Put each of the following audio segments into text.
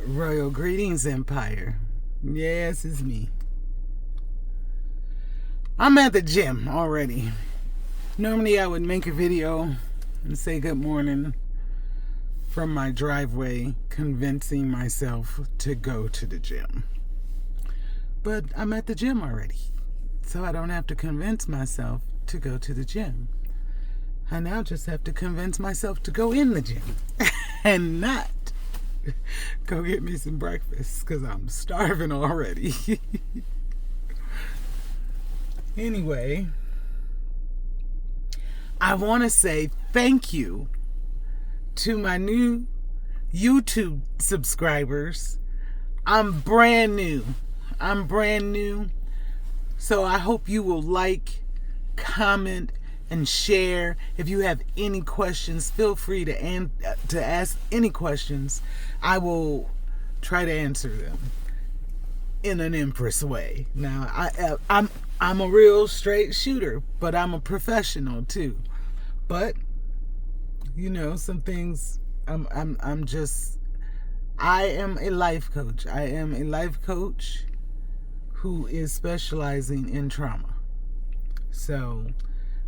Royal greetings, Empire. Yes, it's me. I'm at the gym already. Normally I would make a video and say good morning from my driveway, convincing myself to go to the gym. But I'm at the gym already, so I don't have to convince myself to go to the gym. I now just have to convince myself to go in the gym and not go get me some breakfast because I'm starving already. Anyway, I want to say thank you to my new YouTube subscribers. I'm brand new. So I hope you will like, comment, and share. If you have any questions, feel free to ask any questions. I will try to answer them in an Empress way. Now, I'm a real straight shooter, but I'm a professional too. But some things I am a life coach. I am a life coach who is specializing in trauma. So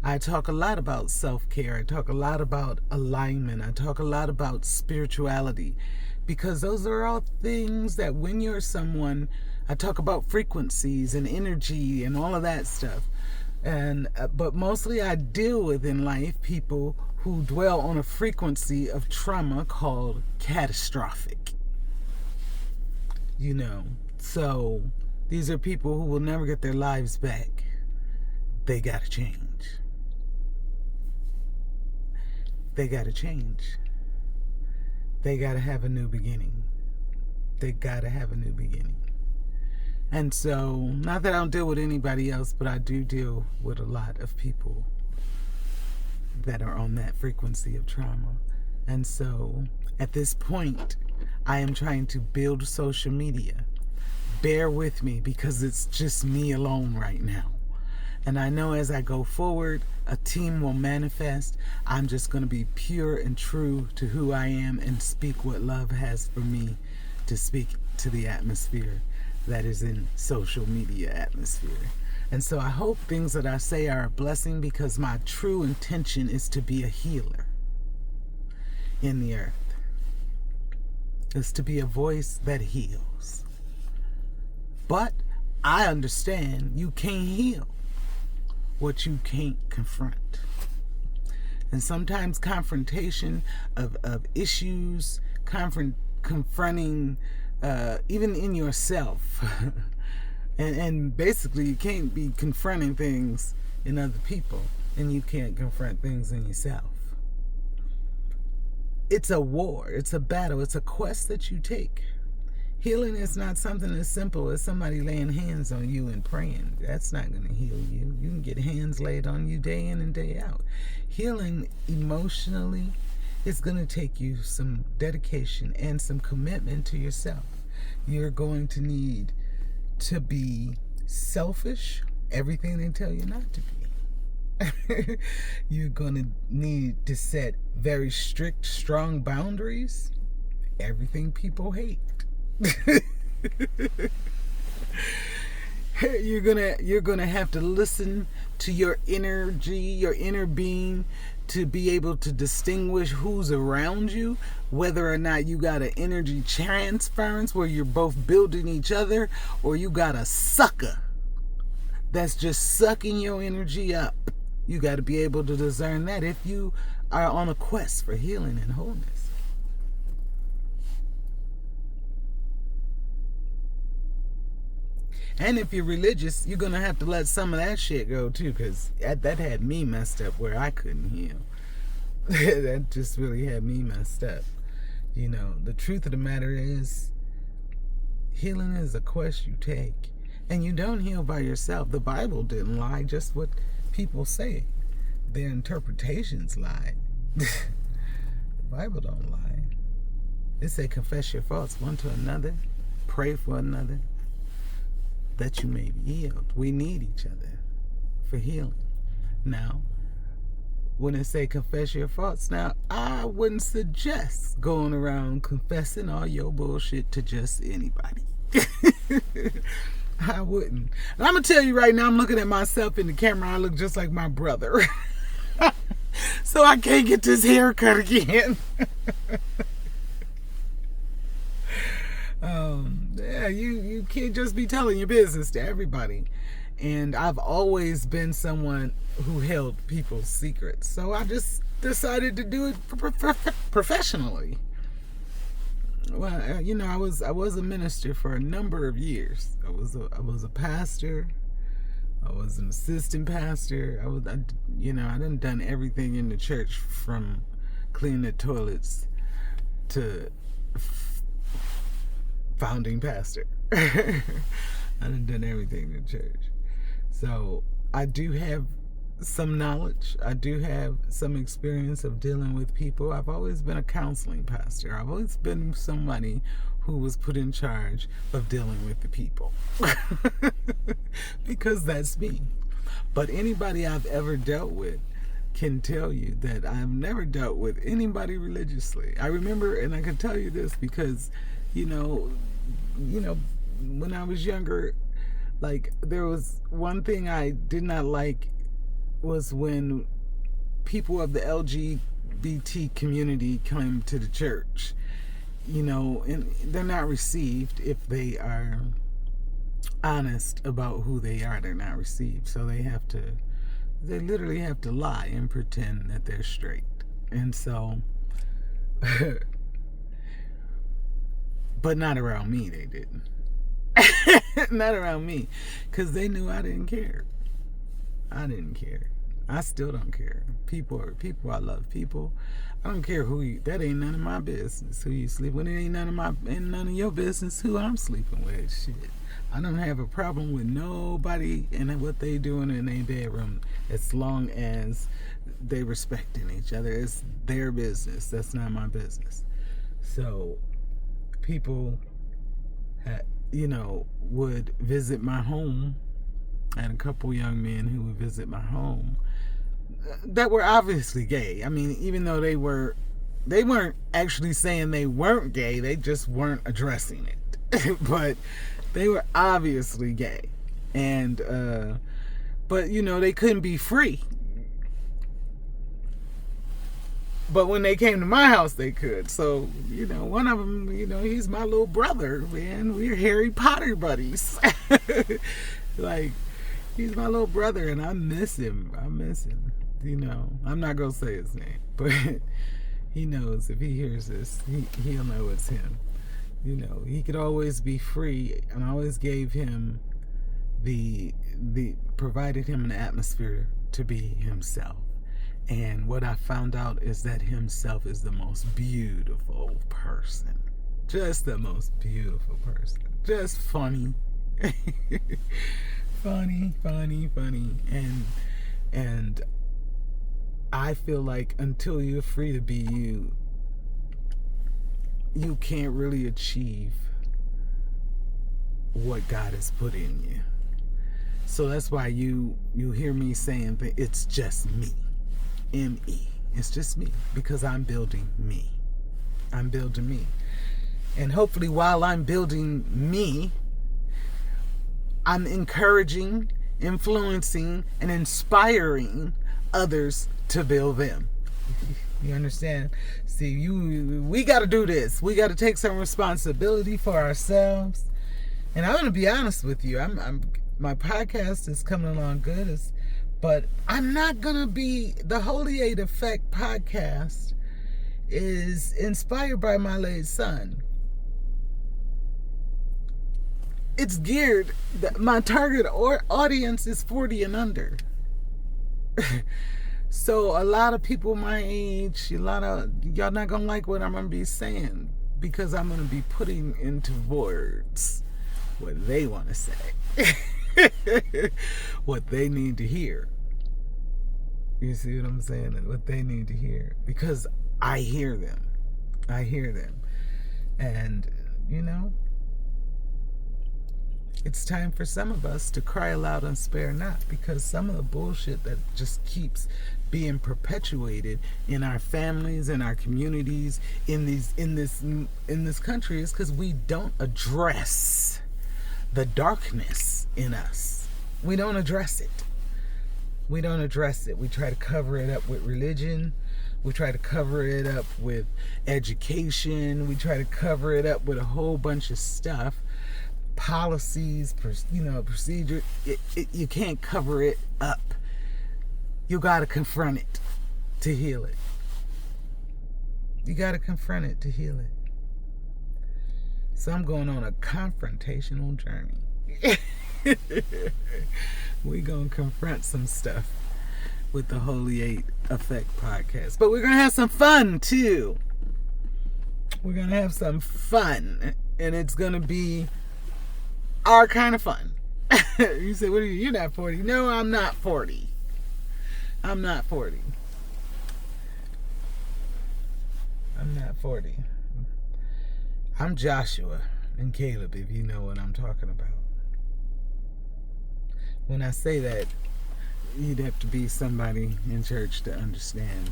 I talk a lot about self-care. I talk a lot about alignment. I talk a lot about spirituality, because those are all things that when you're someone, I talk about frequencies and energy and all of that stuff. But mostly I deal with in life people who dwell on a frequency of trauma called catastrophic. So these are people who will never get their lives back. They gotta change. They gotta change. They gotta have a new beginning. And so, not that I don't deal with anybody else, but I do deal with a lot of people that are on that frequency of trauma. And so, at this point, I am trying to build social media. Bear with me, because it's just me alone right now. And I know as I go forward, a team will manifest. I'm just going to be pure and true to who I am and speak what love has for me to speak to the atmosphere that is in social media atmosphere. And so I hope things that I say are a blessing, because my true intention is to be a healer in the earth. Is to be a voice that heals. But I understand you can't heal what you can't confront. And sometimes confrontation of issues, confronting even in yourself. and basically you can't be confronting things in other people, and you can't confront things in yourself. It's a war, it's a battle, it's a quest that you take. Healing is not something as simple as somebody laying hands on you and praying. That's not going to heal you. You can get hands laid on you day in and day out. Healing emotionally is going to take you some dedication and some commitment to yourself. You're going to need to be selfish, everything they tell you not to be. You're going to need to set very strict, strong boundaries, everything people hate. You're gonna have to listen to your energy, your inner being, to be able to distinguish who's around you, whether or not you got an energy transference where you're both building each other, or you got a sucker that's just sucking your energy up. You got to be able to discern that if you are on a quest for healing and wholeness. And if you're religious, you're going to have to let some of that shit go too, because that had me messed up where I couldn't heal. That just really had me messed up. The truth of the matter is, healing is a quest you take. And you don't heal by yourself. The Bible didn't lie, just what people say. Their interpretations lied. The Bible don't lie. It say confess your faults one to another, pray for another, that you may be healed. We need each other for healing. Now, when it say confess your faults. Now, I wouldn't suggest going around confessing all your bullshit to just anybody. I wouldn't. And I'm going to tell you right now, I'm looking at myself in the camera. I look just like my brother. So I can't get this haircut again. Yeah, you can't just be telling your business to everybody. And I've always been someone who held people's secrets. So I just decided to do it professionally. Well, I was a minister for a number of years. I was a pastor. I was an assistant pastor. I done everything in the church, from cleaning the toilets to founding pastor. I done everything in the church. So I do have some knowledge. I do have some experience of dealing with people. I've always been a counseling pastor. I've always been somebody who was put in charge of dealing with the people. Because that's me. But anybody I've ever dealt with can tell you that I've never dealt with anybody religiously. I remember, and I can tell you this because, when I was younger, like, there was one thing I did not like was when people of the LGBT community came to the church, and they're not received if they are honest about who they are. They're not received. So they literally have to lie and pretend that they're straight. And so, but not around me, they didn't. Not around me, because they knew I didn't care. I didn't care. I still don't care. People are people. I love people. I don't care who you. That ain't none of my business who you sleep with. It ain't none of your business who I'm sleeping with. Shit. I don't have a problem with nobody and what they doing in their bedroom, as long as they respecting each other. It's their business. That's not my business. So people would visit my home. I had a couple young men who would visit my home that were obviously gay. I mean, even though they weren't actually saying they weren't gay, they just weren't addressing it. But they were obviously gay. And but they couldn't be free. But when they came to my house, they could. So, one of them, he's my little brother, man. We're Harry Potter buddies. Like, he's my little brother, and I miss him. I'm not going to say his name, but he knows if he hears this, he'll know it's him. He could always be free, and I always gave him provided him an atmosphere to be himself. And what I found out is that himself is the most beautiful person. Just the most beautiful person. Just funny. funny. And I feel like until you're free to be you, you can't really achieve what God has put in you. So that's why you hear me saying that it's just me. M-E. It's just me, because I'm building me. I'm building me. And hopefully while I'm building me, I'm encouraging, influencing, and inspiring others to build them. You understand? See, we got to do this. We got to take some responsibility for ourselves. And I'm going to be honest with you. My podcast is coming along good. But I'm not going to be... The Holy Aid Effect podcast is inspired by my late son. It's geared... My target audience is 40 and under. So a lot of people my age, y'all not going to like what I'm going to be saying, because I'm going to be putting into words what they want to say. What they need to hear. You see what I'm saying? What they need to hear. Because I hear them. And, it's time for some of us to cry aloud and spare not, because some of the bullshit that just keeps being perpetuated in our families, in our communities, in this country is because we don't address the darkness in us. We don't address it. We don't address it. We try to cover it up with religion. We try to cover it up with education. We try to cover it up with a whole bunch of stuff. Policies, procedure. You can't cover it up. You got to confront it to heal it. You got to confront it to heal it. So I'm going on a confrontational journey. We're going to confront some stuff with the Holy 8 Effect podcast. But we're going to have some fun, too. We're going to have some fun. And it's going to be our kind of fun. You say, what are you? You're not 40. No, I'm not 40. I'm not 40. I'm not 40. I'm Joshua and Caleb, if you know what I'm talking about. When I say that, you'd have to be somebody in church to understand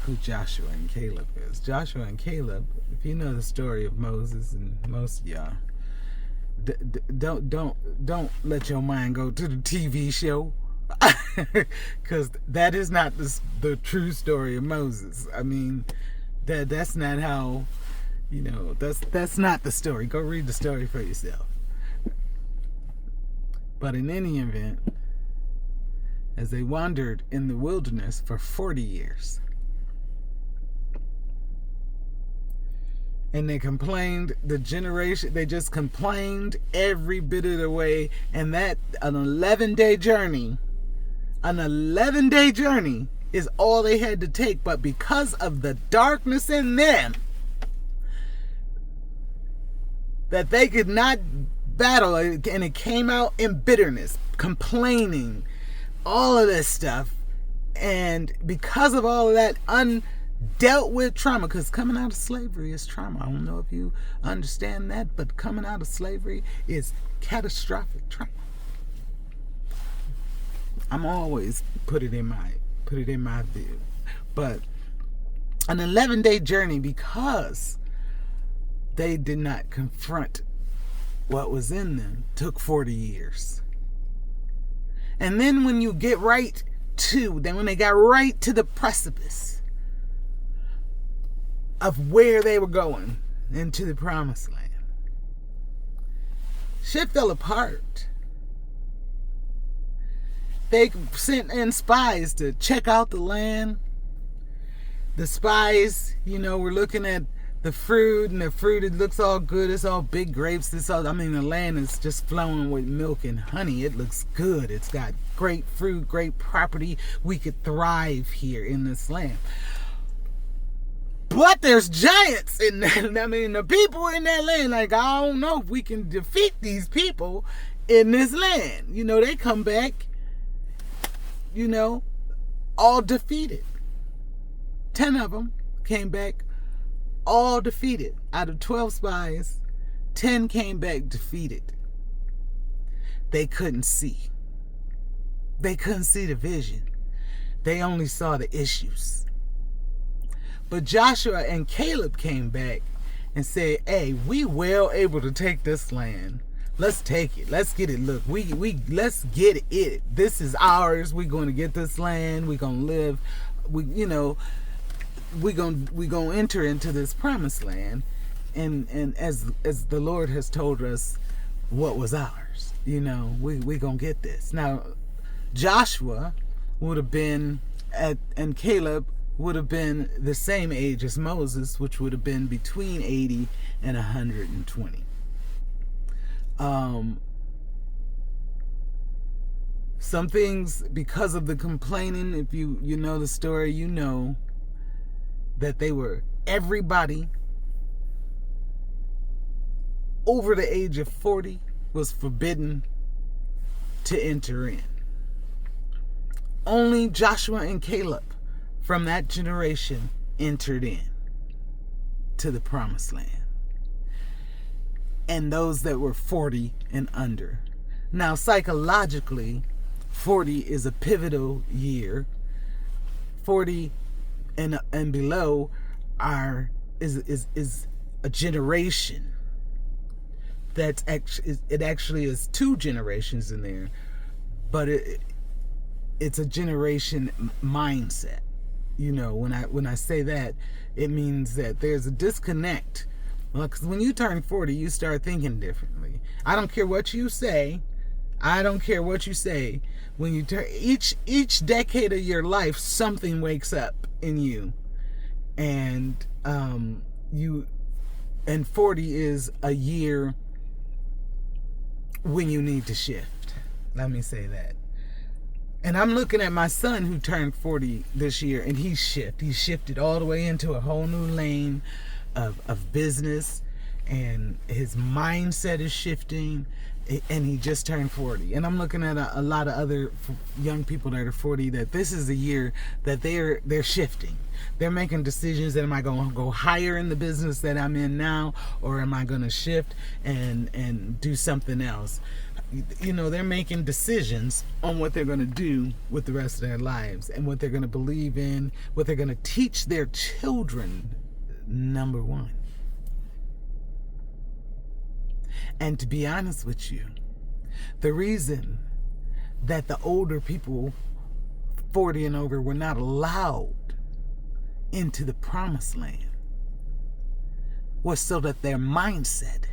who Joshua and Caleb is. Joshua and Caleb, if you know the story of Moses, and most of y'all, don't let your mind go to the TV show, because that is not the true story of Moses. I mean, that's not how, that's not the story. Go read the story for yourself. But in any event, as they wandered in the wilderness for 40 years, and they complained, they just complained every bit of the way, and that an 11-day journey is all they had to take. But because of the darkness in them, that they could not battle, and it came out in bitterness, complaining, all of this stuff. And because of all of that undealt with trauma, because coming out of slavery is trauma. I don't know if you understand that, but coming out of slavery is catastrophic trauma. I'm always put it in my view. But an 11-day journey, because they did not confront what was in them, took 40 years. And then when you get when they got right to the precipice of where they were going into the promised land, shit fell apart. They sent in spies to check out the land. The spies, were looking at the fruit, and it looks all good. It's all big grapes. The land is just flowing with milk and honey. It looks good. It's got great fruit, great property. We could thrive here in this land. But there's giants in that. The people in that land, I don't know if we can defeat these people in this land. They come back, all defeated. 10 of them came back all defeated. Out of 12 spies, 10 came back defeated. They couldn't see. They couldn't see the vision. They only saw the issues. But Joshua and Caleb came back and said, hey, we well able to take this land. Let's take it. Let's get it. Look, let's get it. This is ours. We're going to get this land. We're going to live. We're gonna enter into this promised land, and as the Lord has told us what was ours, we gonna get this. Now, Joshua would have been and Caleb would have been the same age as Moses, which would have been between 80 and 120. Some things, because of the complaining, if you know the story, that everybody over the age of 40 was forbidden to enter in. Only Joshua and Caleb from that generation entered in to the promised land. And those that were 40 and under. Now, psychologically, 40 is a pivotal year 40 and below is a generation that's actually is two generations in there, but it's a generation mindset. You know, when I say that, it means that there's a disconnect. Well, because when you turn 40, you start thinking differently. I don't care what you say. When you turn each decade of your life, something wakes up in you, and 40 is a year when you need to shift. Let me say that. And I'm looking at my son who turned 40 this year, and he shifted all the way into a whole new lane of business, and his mindset is shifting, and he just turned 40. And I'm looking at a lot of other young people that are 40, that this is the year that they're shifting. They're making decisions that, am I going to go higher in the business that I'm in now, or am I going to shift and do something else? You know, they're making decisions on what they're going to do with the rest of their lives, and what they're going to believe in, what they're going to teach their children, number one. And to be honest with you, the reason that the older people, 40 and over, were not allowed into the promised land was so that their mindset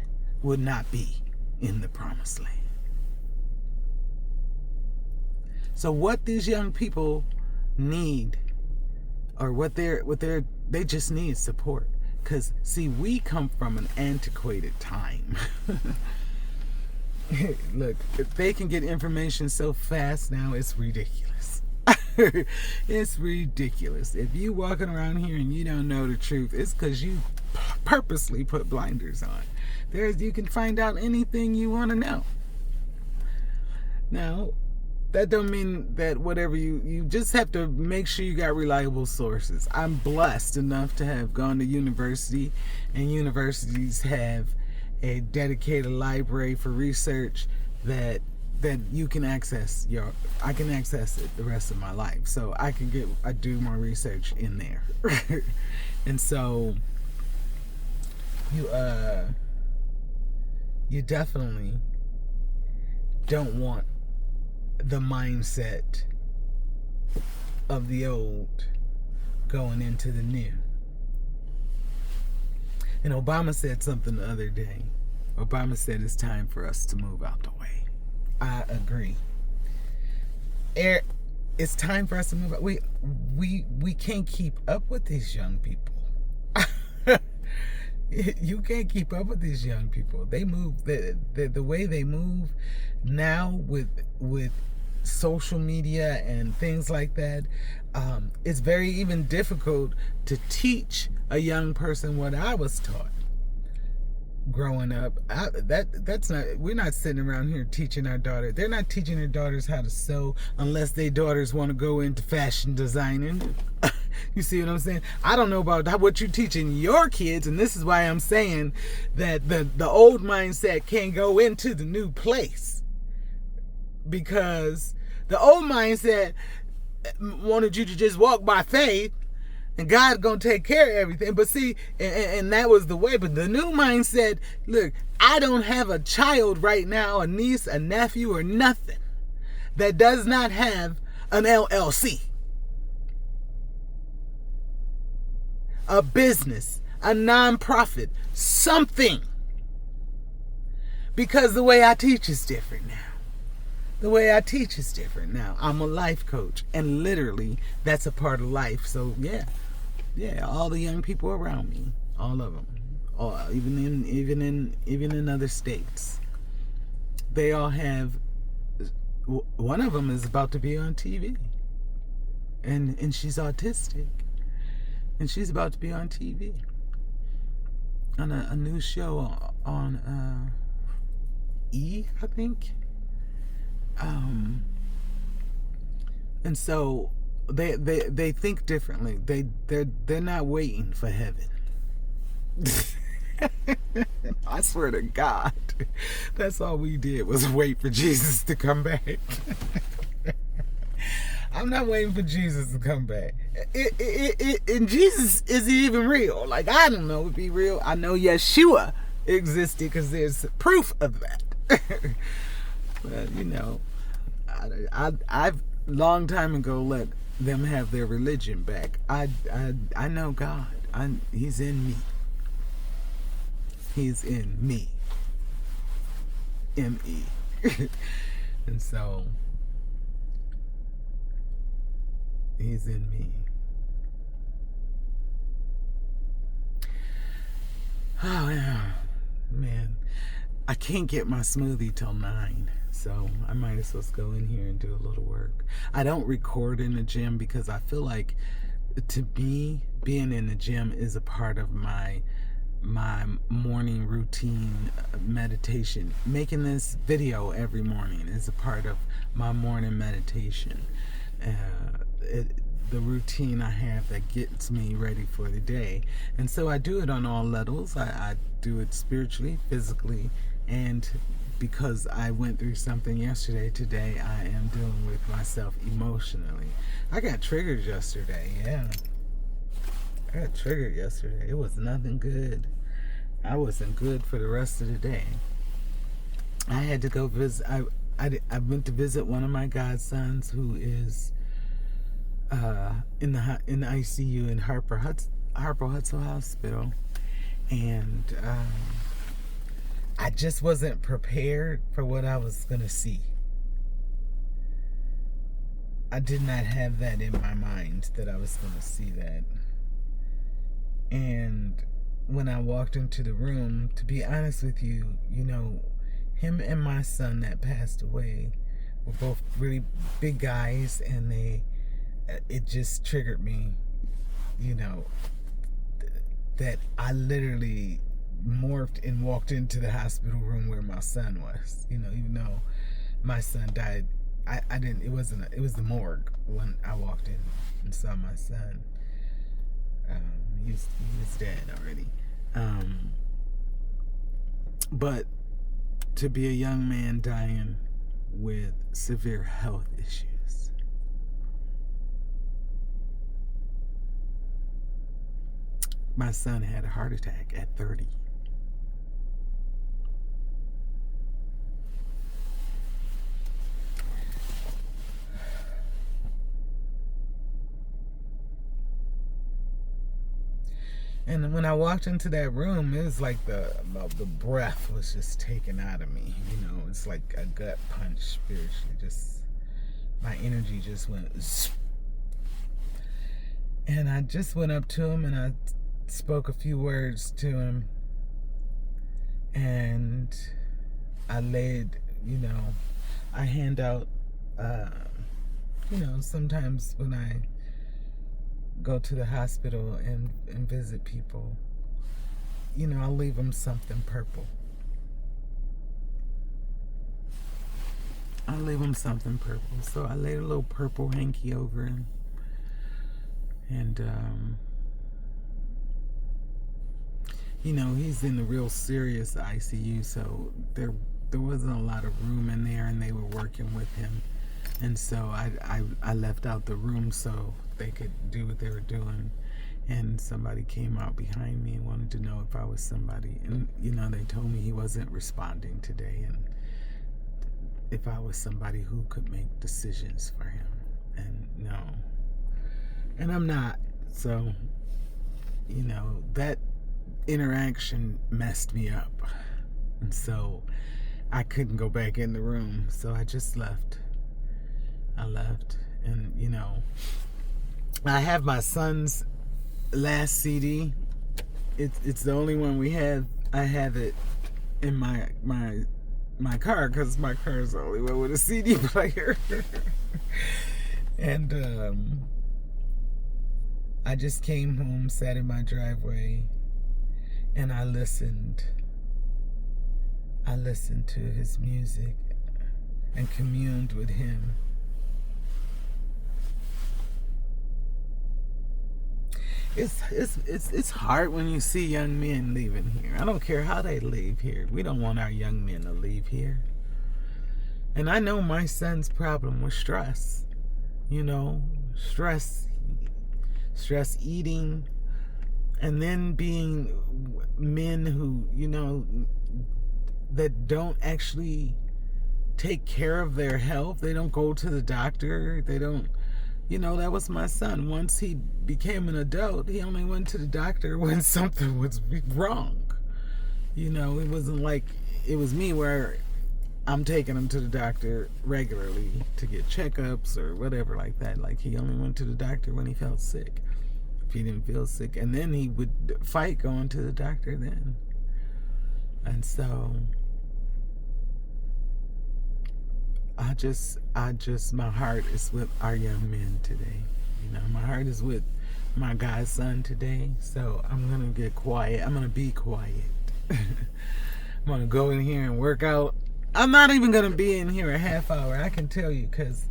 would not be in the promised land. So what these young people need, or they just need support. Because, see, we come from an antiquated time. Look, if they can get information so fast now, it's ridiculous. It's ridiculous. If you walking around here and you don't know the truth, it's because you purposely put blinders on. You can find out anything you want to know. Now, that don't mean that whatever you just have to make sure you got reliable sources. I'm blessed enough to have gone to university, and universities have a dedicated library for research that you can access. I can access it the rest of my life, so I do more research in there. And so you definitely don't want the mindset of the old going into the new. And Obama said something the other day. Obama said it's time for us to move out the way. I agree. It's time for us to move out. We can't keep up with these young people. You can't keep up with these young people. They move the way they move now with social media and things like that. It's very even difficult to teach a young person what I was taught growing up. We're not sitting around here teaching our daughter. They're not teaching their daughters how to sew unless their daughters want to go into fashion designing. You see what I'm saying? I don't know about what you're teaching your kids, and this is why I'm saying that the old mindset can't go into the new place, because the old mindset wanted you to just walk by faith and God's gonna take care of everything. But see, and that was the way. But the new mindset, look, I don't have a child right now, a niece, a nephew, or nothing that does not have an LLC, a business, a nonprofit, something. Because the way I teach is different now. I'm a life coach, and literally that's a part of life. So yeah, all the young people around me, all of them, even in other states, they all have. One of them is about to be on TV, and she's autistic, and she's about to be on TV on a new show on E, I think. And so they think differently. They're not waiting for heaven. I swear to God, that's all we did was wait for Jesus to come back. I'm not waiting for Jesus to come back. And Jesus, is he even real? Like, I don't know if he real. I know Yeshua existed because there's proof of that. But, you know, I've long time ago let them have their religion back. I know God. He's in me. He's in me. M-E. And so he's in me. Oh yeah, man. I can't get my smoothie till 9, so I might as well go in here and do a little work. I don't record in the gym because I feel like, to me, being in the gym is a part of my morning routine meditation. Making this video every morning is a part of my morning meditation. The routine I have that gets me ready for the day. And so I do it on all levels. I do it spiritually, physically, and because I went through something yesterday, today I am dealing with myself emotionally. I got triggered yesterday, yeah. I got triggered yesterday. It was nothing good. I wasn't good for the rest of the day. I had to go visit. I went to visit one of my godsons who is in the ICU in Harper Hutzel Hospital, and I just wasn't prepared for what I was gonna see. I did not have that in my mind that I was gonna see that. And when I walked into the room, to be honest with you, you know, him and my son that passed away were both really big guys, and it just triggered me, you know, that I literally morphed and walked into the hospital room where my son was. You know, even though my son died, I didn't, it was the morgue when I walked in and saw my son. He was dead already. But to be a young man dying with severe health issues, my son had a heart attack at 30. And when I walked into that room, it was like the breath was just taken out of me. You know, it's like a gut punch spiritually. Just my energy just went. And I just went up to him and I spoke a few words to him. And I laid, you know, I hand out, you know, sometimes when I go to the hospital and visit people, you know, I'll leave them something purple. I'll leave them something purple. So I laid a little purple hanky over him. And, you know, he's in the real serious ICU, so there wasn't a lot of room in there, and they were working with him. And so I left out the room so they could do what they were doing. And somebody came out behind me and wanted to know if I was somebody. And, you know, they told me he wasn't responding today, and if I was somebody who could make decisions for him. And no. And I'm not. So, you know, that interaction messed me up. And so I couldn't go back in the room. So I just left. I left. And, you know, I have my son's last CD. It's the only one we have. I have it in my car because my car is the only one with a CD player. And I just came home, sat in my driveway, and I listened to his music and communed with him. It's hard when you see young men leaving here. I don't care how they leave here. We don't want our young men to leave here. And I know my son's problem was stress. stress eating, and then being men who, that don't actually take care of their health. They don't go to the doctor. They don't, that was my son. Once he became an adult, he only went to the doctor when something was wrong. It wasn't like it was me where I'm taking him to the doctor regularly to get checkups or whatever like that. Like, he only went to the doctor when he felt sick. If he didn't feel sick, and then he would fight going to the doctor then. And so my heart is with our young men today. My heart is with my godson today. So I'm going to get quiet. I'm going to be quiet. I'm going to go in here and work out. I'm not even going to be in here a half hour. I can tell you, because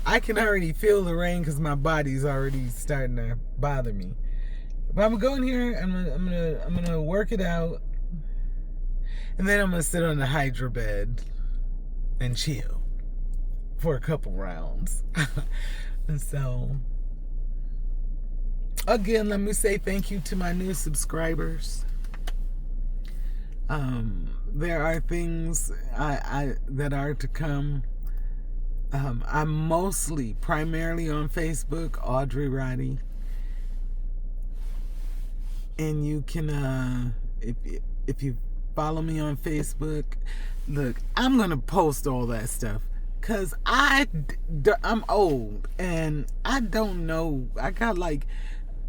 I can already feel the rain because my body's already starting to bother me. But I'm going to go in here and I'm going to work it out. And then I'm going to sit on the hydro bed and chill for a couple rounds. And so, again, let me say thank you to my new subscribers. There are things that are to come. I'm primarily on Facebook, Audrey Roddy. And you can, if you follow me on Facebook, look, I'm going to post all that stuff. Because I'm old and I don't know. I got like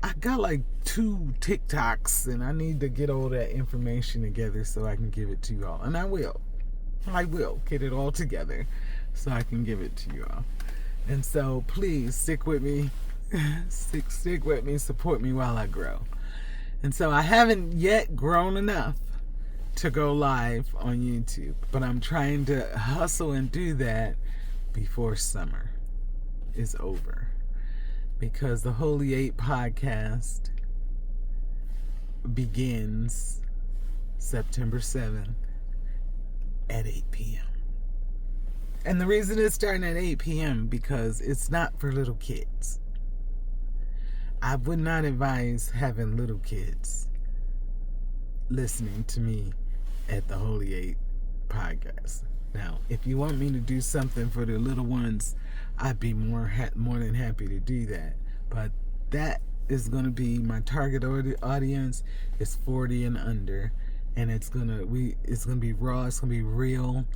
2 TikToks, and I need to get all that information together so I can give it to y'all. And I will get it all together so I can give it to y'all. And so please stick with me. Stick with me, support me while I grow. And so I haven't yet grown enough to go live on YouTube, but I'm trying to hustle and do that before summer is over, because the Holy 8 podcast begins September 7th at 8 p.m. And the reason it's starting at 8 p.m. because it's not for little kids. I would not advise having little kids listening to me at the Holy 8 podcast. Now, if you want me to do something for the little ones, I'd be more than happy to do that. But that is going to be my target audience is 40 and under, and it's gonna be raw. It's gonna be real.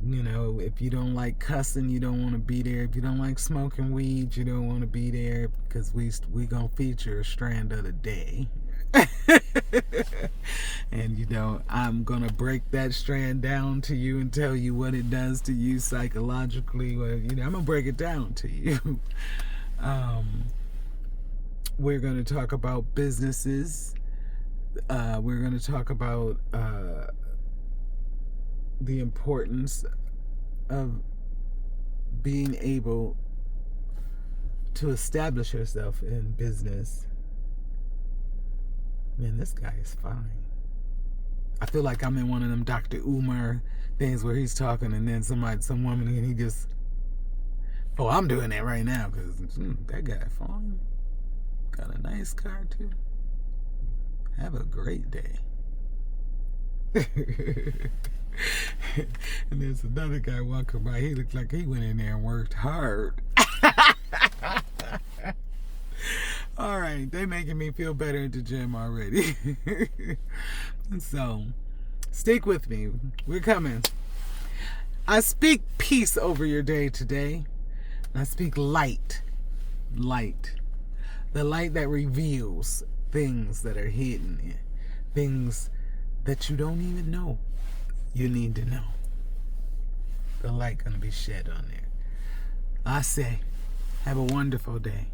If you don't like cussing, you don't want to be there. If you don't like smoking weed, you don't want to be there, because we gonna feature a strand of the day. And I'm gonna break that strand down to you and tell you what it does to you psychologically. I'm gonna break it down to you. We're gonna talk about businesses. We're gonna talk about the importance of being able to establish yourself in business. Man, this guy is fine. I feel like I'm in one of them Dr. Umar things where he's talking and then some woman, and he just, I'm doing that right now because that guy fine. Got a nice car too. Have a great day. And there's another guy walking by. He looked like he went in there and worked hard. All right, they making me feel better at the gym already. So, stick with me. We're coming. I speak peace over your day today. I speak light. Light. The light that reveals things that are hidden. Things that you don't even know you need to know. The light gonna be shed on there. I say, have a wonderful day.